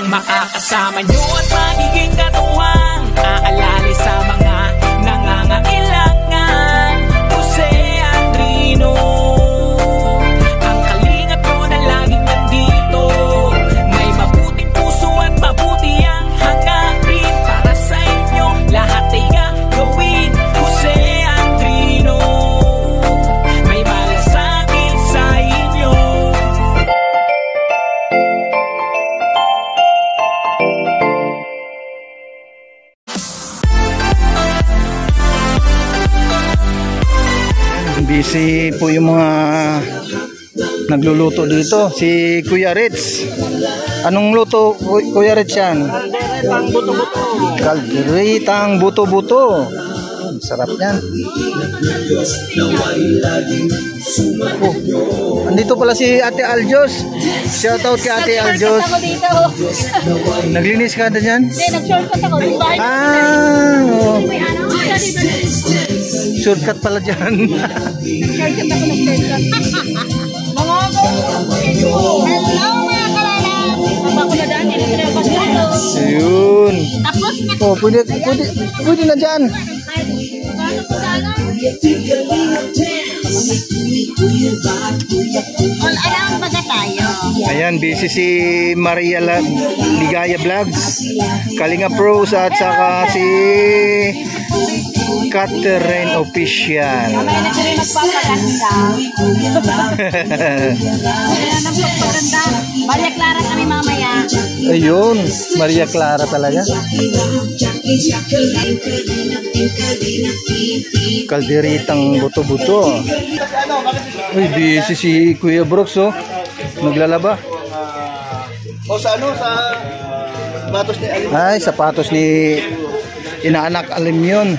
makakasama nyo at magiging katuwang aalala sa mga nangangailangan. Jose Andrino, ang kalingap ko na laging nandito. May mabuting puso at mabuti ang hangarin para sa inyo. Lahat ay gagawin. Jose Andrino, may malasakit sa inyo. Busy po yung mga nagluluto dito. Si Kuya Ritz. Anong luto, Kuya Ritz yan? Kalderetang buto-buto. Kalderetang buto-buto. Sarap yan. Oh, andito pala si Ate Aljos. Shout out kay Ate Aljos. Ako dito. Naglinis ka na dyan? Hindi, nag-shortcut ako. Oh. May ano? Shortcut pala dyan. Shortcut ako, nag-shortcut. Mga hello mga kalala. Mama ko na daan, hindi ko na pasalo. Ayun. Tapos na. Oh, pwede na dyan. Paano ko sana? All around baga tayo. Ayan, busy si Maria Ligaya Vlogs, Kalinga Pros at saka si Catherine Official. Mamaya na sila magpapaganda. Mamaya na magpapaganda. Maria Clara kami mamaya. Ayun, Maria Clara talaga. Kalderitang buto-buto. Uy, busy si Kuya Brooks, oh. Naglalaba. Sa ano? Sa sapatos ni Alim. Ay, sapatos ni inaanak Alim yun.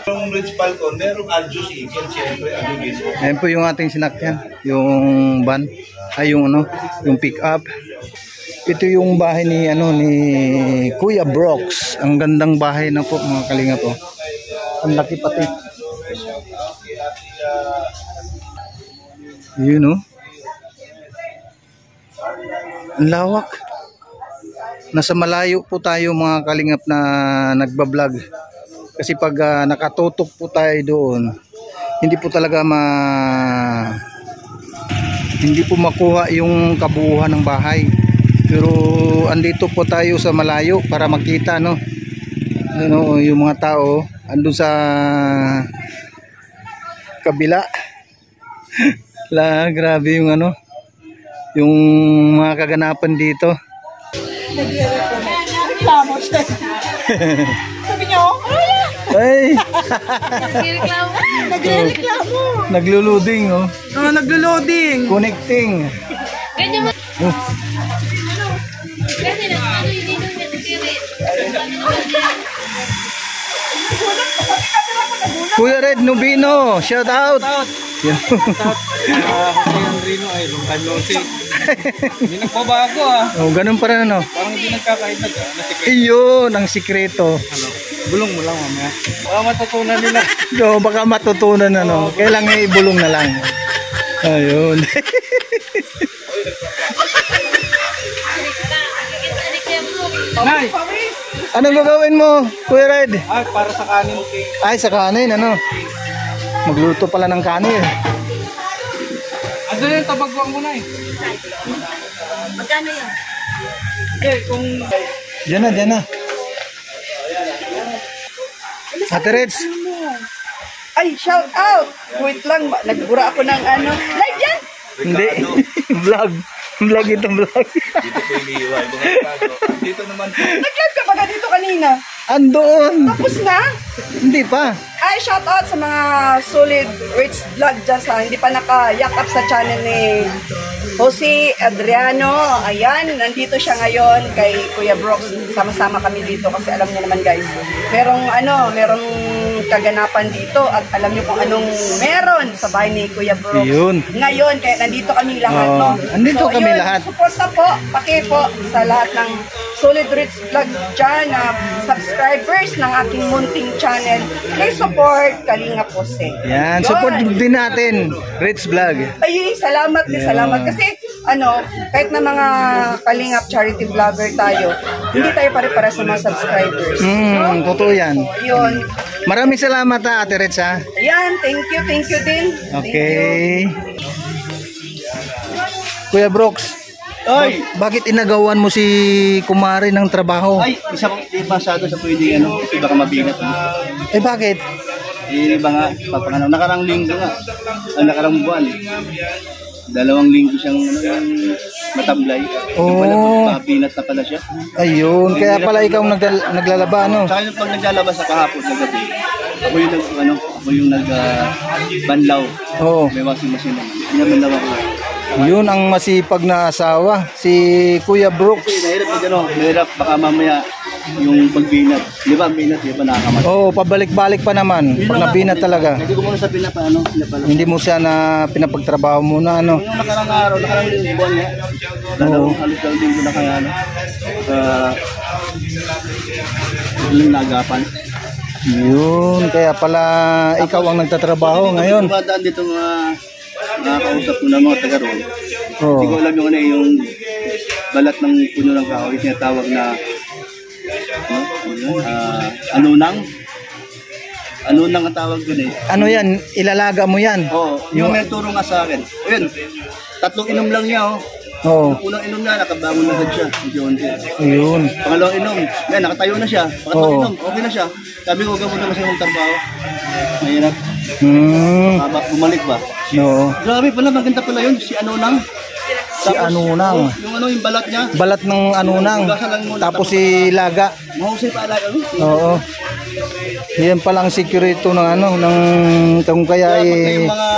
Yung Ridge Falcon, merong Aljos Eagle, siyempre, Alim. Ayan po yung ating sinakyan. Yung van. Ay, yung ano, yung pick up. Ito yung bahay ni ano ni Kuya Brooks. Ang gandang bahay na po mga kalinga po. Ang laki pati. Yun, no? Ang lawak. Nasa malayo po tayo mga kalingap na nagbablog. Kasi pag nakatutok po tayo doon, hindi po talaga hindi po makuha yung kabuuhan ng bahay. Pero andito po tayo sa malayo para makita, no? Ano, yung mga tao andun sa kabila. Grabe yung ano, yung mga kaganapan dito. Reklamo siya. Sabi niya, Ay! nagreklamo. Nagreklamo. Nagluluding, oh. Oh, naglo-loading. Connecting. Ganyan mo. Oh. Kasi ano hindi nung nagtirit. Kuya Red Nubino, shout out. Jose Andrino ay long time no see. Hindi nagbabago Oh, ganun pa rin ano. Parang hindi nagkakainag Iyon ang sikreto. Bulong mo lang mamaya. Baka matutunan nila. So, baka matutunan ano. Kailangan ibulong na lang. Ayun. Nay! Anong gagawin mo, Kuya Red? Ay, para sa kanin. Ay, sa kanin, ano? Magluto pala ng kanin. Ano yung tabagwang mo na eh? Magkano yun? Eh, kung... Diyan na. Ate Reds. Ay, shout out. Wait lang, nagbura ako ng ano. Live yan? Hindi. Vlog. Vlog itong vlog. Dito po iniiwan. Dito naman po. Nag-live ka ba dito kanina? Andoon. Tapos na? Hindi pa. Ay, shout out sa mga solid rich vlog dyan sa hindi pa naka-yakap sa channel ni Jose Adriano. Ayan, nandito siya ngayon kay Kuya Brooks. Sama-sama kami dito kasi alam niyo naman guys, merong kaganapan dito at alam niyo kung anong meron sa bahay ni Kuya Brooks. Yun. Ngayon, kaya nandito kami lahat, no? Andito kami lahat. Suporta po, po sa lahat ng solid rich vlog dyan na subscribers ng aking munting channel. Please support Kalinga Jose. Yan, support din natin Rich Vlog. Ay, salamat din, salamat. Kasi kahit na mga kalingap charity vlogger tayo, hindi tayo pare-para sa mga subscribers. Totoo yan. Yun. Maraming salamat Ate Reds ha. Ayan, thank you din. Okay. Kuya Brooks, Ay! bakit inagawan mo si Kumari ng trabaho? Ay, isa kong di masyado sa pwedeng kasi baka mabigat. Bakit? Iba nga, nakarang linggo nga. Nakarang buwan. 2 linggo siyang matablay. Binat na pala siya. Ayun, kaya pala ikaw naglalaba, ano? Tsaka yung pag naglalaba sa kahapon na gabi, ako yung banlaw. Oo. May washing machine naman. Binabanlaw ako. Yun ang masipag na asawa, si Kuya Brooks. Kasi mahirap baka mamaya yung pagbinat. Di ba, binat, di ba nakakamat? Oo, pabalik-balik pa naman. Pag nabinat talaga. Hindi ko muna sa pinapa, Hindi mo siya na pinapagtrabaho muna, ano? Yung nakarang araw, nakarang buwan niya. Halos 2 linggo na kaya, yung nagapan. Yun, kaya pala ikaw ang nagtatrabaho ngayon. Dumadaan dito nakakausap ko na mga taga roon. Oo. Hindi ko alam yung balat ng puno ng kahoy, tinatawag na anunang ang tawag dun eh. Ano yan? Ilalaga mo yan? Oo, yung may turo nga sa akin. Ayun, 3 inom lang niya Oo. Unang inom na, nakabangon na siya. Ayun. Pangalawang inom, nakatayo na siya. Pangatlong inom, okay na siya. Sabi ko, huwag mo na kasi yung trabaho. Mahirap. Bumalik ba? Oo. Grabe pala, maganda pala yun. Si Anunang. Si Anunang. Yung balat niya. Balat ng Anunang. Tapos si Laga. Mahusay pa alaga. Oo. Yan palang sikreto ng kung kaya yung mga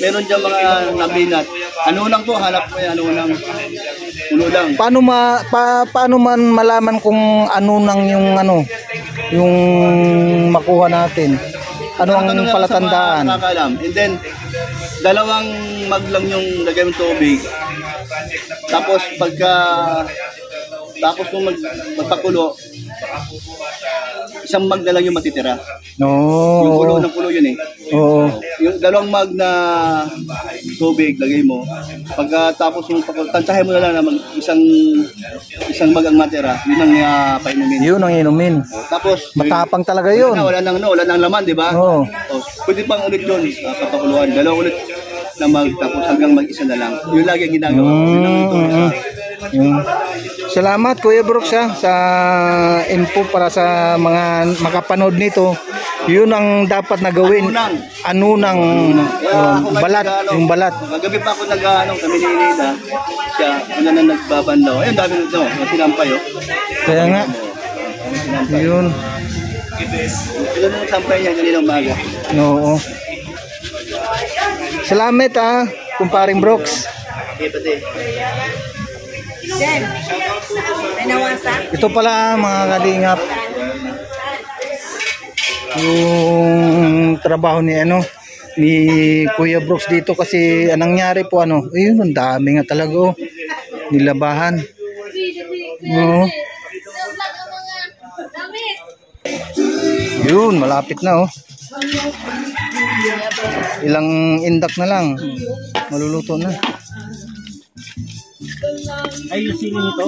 meron diyan mga nabinat. Anunang to, hanap mo yan, Anunang. Ulo lang. Paano man malaman kung Anunang yung makuha natin? Ano ang palatandaan? Nakakalam. And then 2 mag lang yung lagay ng tubig. Tapos kung magpakulo, 1 mag na lang yung matitira. No. Yung kulo ng kulo yun eh. Oo. Yung 2 mag na tubig lagay mo. Pagkatapos yung tansahin mo na lang na isang mag ang matira, yun ang painumin. Yun ang inumin. Tapos matapang talaga yun. Wala nang laman, di ba? Oo. Pwede pang ulit yun, papakuluan. 2 ulit na mag, tapos hanggang mag-isa na lang. Yun lagi ang ginagawa. Yun ang ito. Salamat Kuya Brooks sa info para sa mga makapanood nito. Yun ang dapat na gawin. Anunang balat, yung balat. Magabi pa ako kami ni Inida. Siya, na nagbabandaw. Ayun, dami nito. Sinampay, Kaya nga. Yun. Ito na sampay niya kanina umaga. Oo. Salamat kumparing Brooks. Okay, pati. Ito pala mga kalingap, yung trabaho ni Kuya Brooks dito kasi anong nangyari po ayun, ang dami nga talaga nilabahan. Oo. Yun, malapit na ilang indak na lang maluluto na. Ay, yung sino nito?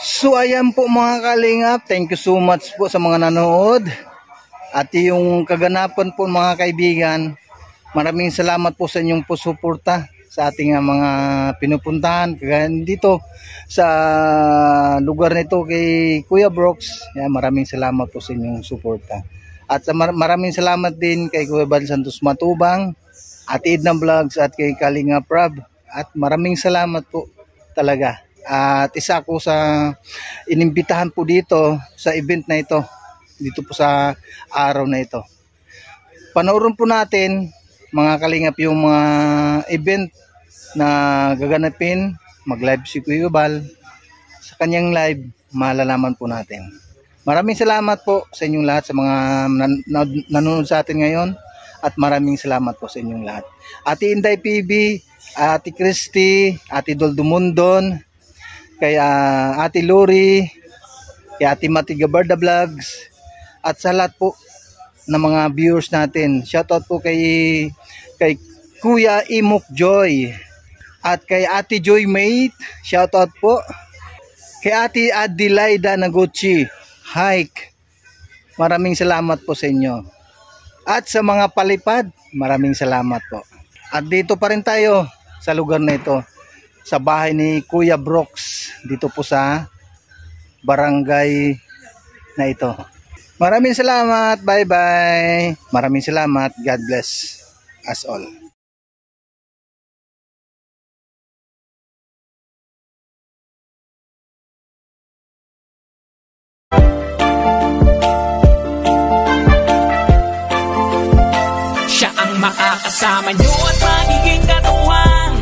So ayan po mga kalingap, thank you so much po sa mga nanood. At yung kaganapan po mga kaibigan, maraming salamat po sa inyong suporta sa ating mga pinupuntahan dito sa lugar nito kay Kuya Brooks. Maraming salamat po sa inyong suporta. At maraming salamat din kay Kuya Bal Santos Matubang, at Edna Vlogs at kay Kalinga Prab. At maraming salamat po talaga. At isa ko sa inimbitahan po dito sa event na ito, dito po sa araw na ito. Panoorin po natin mga kalingap yung mga event na gaganapin, mag-live si Kuya Bal. Sa kanyang live, malalaman po natin. Maraming salamat po sa inyong lahat sa mga nanonood sa atin ngayon. At maraming salamat po sa inyong lahat. Ate Inday PB, Ate Christy, Ate Doldumundon, kay Ate Lori, kay Ate Mati Gabarda Vlogs, at sa lahat po ng mga viewers natin. Shoutout po kay Kuya Imok Joy, at kay Ate Joy Mate, shoutout po. Kay Ate Adelaida Naguchi Hike, maraming salamat po sa inyo. At sa mga palipad, maraming salamat po. At dito pa rin tayo sa lugar na ito, sa bahay ni Kuya Brooks, dito po sa barangay na ito. Maraming salamat. Bye-bye. Maraming salamat. God bless us all. Siya ang makakasama nyo at magiging katuwang.